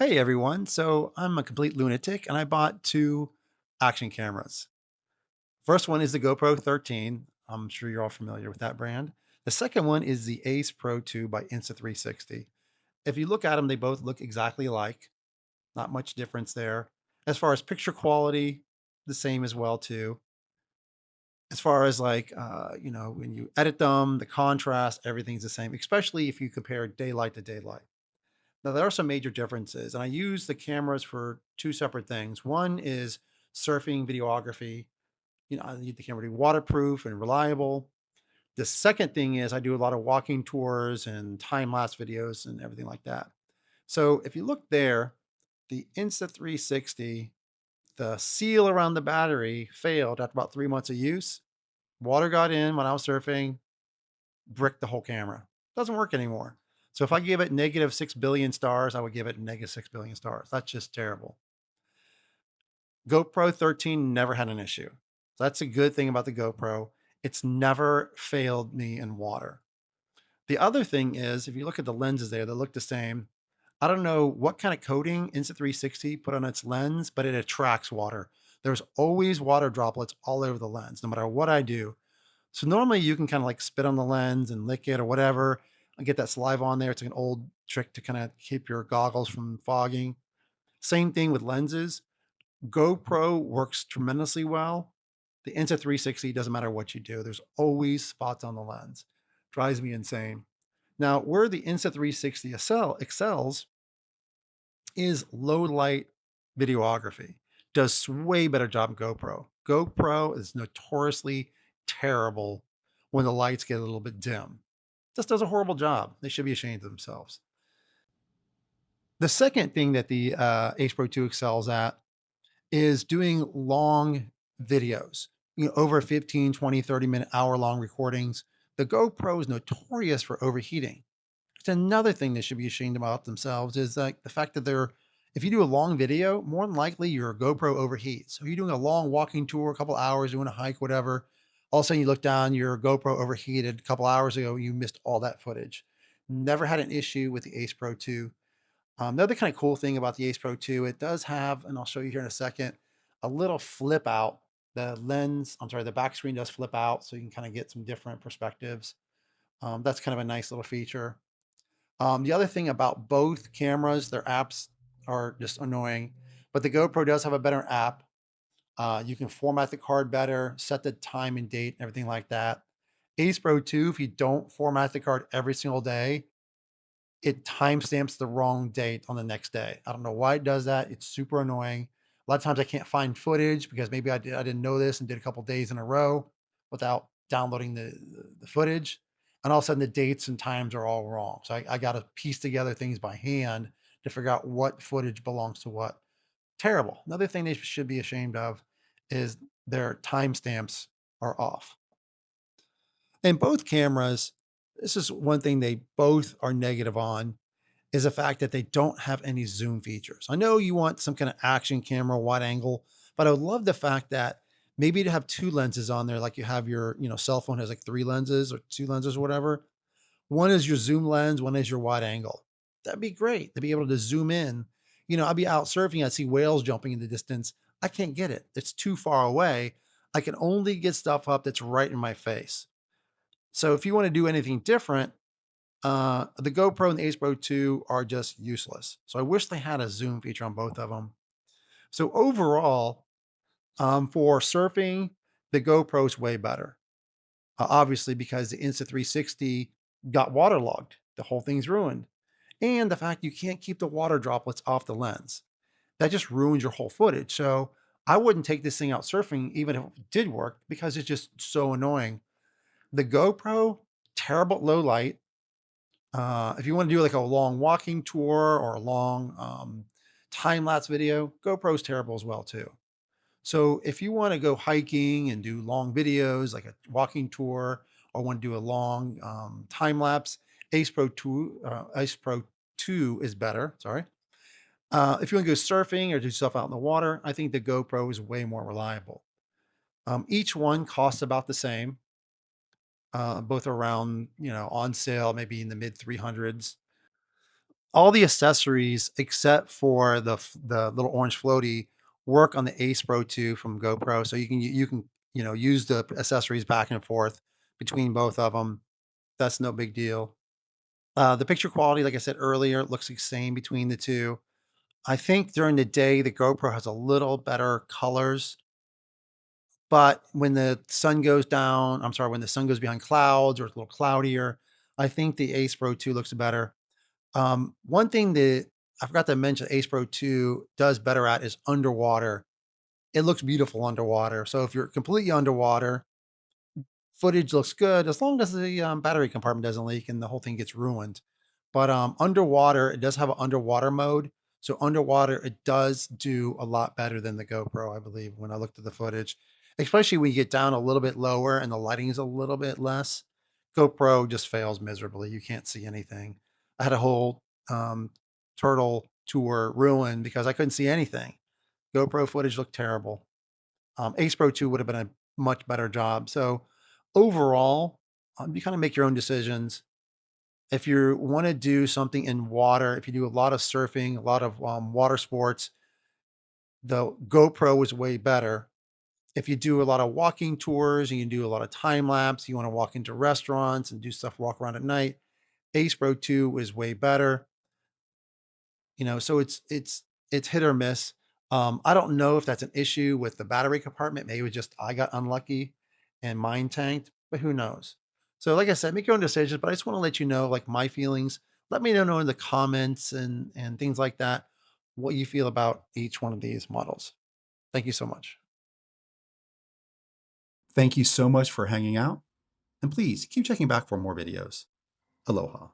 Hey everyone. So I'm a complete lunatic and I bought two action cameras. First one is the GoPro 13. I'm sure you're all familiar with that brand. The second one is the Ace Pro 2 by Insta360. If you look at them, they both look exactly alike. Not much difference there. As far as picture quality, the same as well too. As far as when you edit them, the contrast, everything's the same, especially if you compare daylight to daylight. Now, there are some major differences, and I use the cameras for two separate things. One is surfing videography. I need the camera to be waterproof and reliable. The second thing is I do a lot of walking tours and time lapse videos and everything like that. So if you look there, the Insta360, the seal around the battery failed after about 3 months of use. Water got in when I was surfing, bricked the whole camera. Doesn't work anymore. So if I give it negative 6 billion stars, I would give it negative 6 billion stars. That's just terrible. GoPro 13 never had an issue. So that's a good thing about the GoPro. It's never failed me in water. The other thing is, if you look at the lenses there, they look the same. I don't know what kind of coating Insta360 put on its lens, but it attracts water. There's always water droplets all over the lens, no matter what I do. So normally you can kind of like spit on the lens and lick it or whatever and get that saliva on there. It's like an old trick to kind of keep your goggles from fogging. Same thing with lenses. GoPro works tremendously well. The Insta360 doesn't matter what you do. There's always spots on the lens. Drives me insane. Now, where the Insta360 excels is low light videography. Does way better job than GoPro. GoPro is notoriously terrible when the lights get a little bit dim. Just does a horrible job. They should be ashamed of themselves. The second thing that the Ace Pro 2 excels at is doing long videos, over 15, 20, 30-minute, hour long recordings. The GoPro is notorious for overheating. It's another thing they should be ashamed about themselves is like the fact that if you do a long video, more than likely your GoPro overheats. So you're doing a long walking tour, a couple hours, doing a hike, whatever. All of a sudden you look down, your GoPro overheated a couple hours ago, you missed all that footage. Never had an issue with the Ace Pro 2. The other kind of cool thing about the Ace Pro 2, it does have, and I'll show you here in a second, a little flip out. The back screen does flip out, so you can kind of get some different perspectives. That's kind of a nice little feature. The other thing about both cameras, their apps are just annoying, but the GoPro does have a better app. You can format the card better, set the time and date, and everything like that. Ace Pro 2, if you don't format the card every single day, it timestamps the wrong date on the next day. I don't know why it does that. It's super annoying. A lot of times I can't find footage because maybe I didn't know this and did a couple days in a row without downloading the footage. And all of a sudden the dates and times are all wrong. So I got to piece together things by hand to figure out what footage belongs to what. Terrible. Another thing they should be ashamed of is their timestamps are off. In both cameras, this is one thing they both are negative on is the fact that they don't have any zoom features. I know you want some kind of action camera, wide angle, but I would love the fact that maybe to have two lenses on there, like you have your, cell phone has like three lenses or two lenses or whatever. One is your zoom lens, one is your wide angle. That'd be great to be able to zoom in. I'd be out surfing, I'd see whales jumping in the distance. I can't get it. It's too far away. I can only get stuff up that's right in my face. So if you want to do anything different, the GoPro and the Ace Pro 2 are just useless. So I wish they had a zoom feature on both of them. So overall, for surfing, the GoPro is way better. Obviously, because the Insta360 got waterlogged, the whole thing's ruined. And the fact you can't keep the water droplets off the lens, that just ruins your whole footage. So I wouldn't take this thing out surfing, even if it did work, because it's just so annoying. The GoPro, terrible at low light. If you want to do like a long walking tour or a long time lapse video, GoPro's terrible as well too. So if you want to go hiking and do long videos like a walking tour, or want to do a long time lapse, Ace Pro 2 is better. Sorry. If you want to go surfing or do stuff out in the water, I think the GoPro is way more reliable. Each one costs about the same, both around, on sale, maybe in the mid 300s. all the accessories except for the little orange floaty work on the Ace Pro 2 from GoPro. So you can use the accessories back and forth between both of them. That's no big deal. The picture quality, like I said earlier, looks the same between the two. I think during the day, the GoPro has a little better colors, but when the sun goes down, I'm sorry, when the sun goes behind clouds or it's a little cloudier, I think the Ace Pro 2 looks better. One thing that I forgot to mention Ace Pro 2 does better at is underwater. It looks beautiful underwater. So if you're completely underwater, footage looks good as long as the battery compartment doesn't leak and the whole thing gets ruined. But underwater, it does have an underwater mode. So underwater, it does do a lot better than the GoPro, I believe, when I looked at the footage, especially when you get down a little bit lower and the lighting is a little bit less. GoPro just fails miserably. You can't see anything. I had a whole um, turtle tour ruined because I couldn't see anything. GoPro footage looked terrible. Ace Pro 2 would have been a much better job. So overall, you kind of make your own decisions. If you want to do something in water, if you do a lot of surfing, a lot of water sports, the GoPro is way better. If you do a lot of walking tours and you do a lot of time lapse, you want to walk into restaurants and do stuff, walk around at night, Ace Pro 2 is way better. So it's hit or miss. I don't know if that's an issue with the battery compartment. Maybe it was just I got unlucky and mine tanked, but who knows? So, like I said, make your own decisions. But I just want to let you know, like my feelings. Let me know in the comments and things like that what you feel about each one of these models. Thank you so much. Thank you so much for hanging out, and please keep checking back for more videos. Aloha.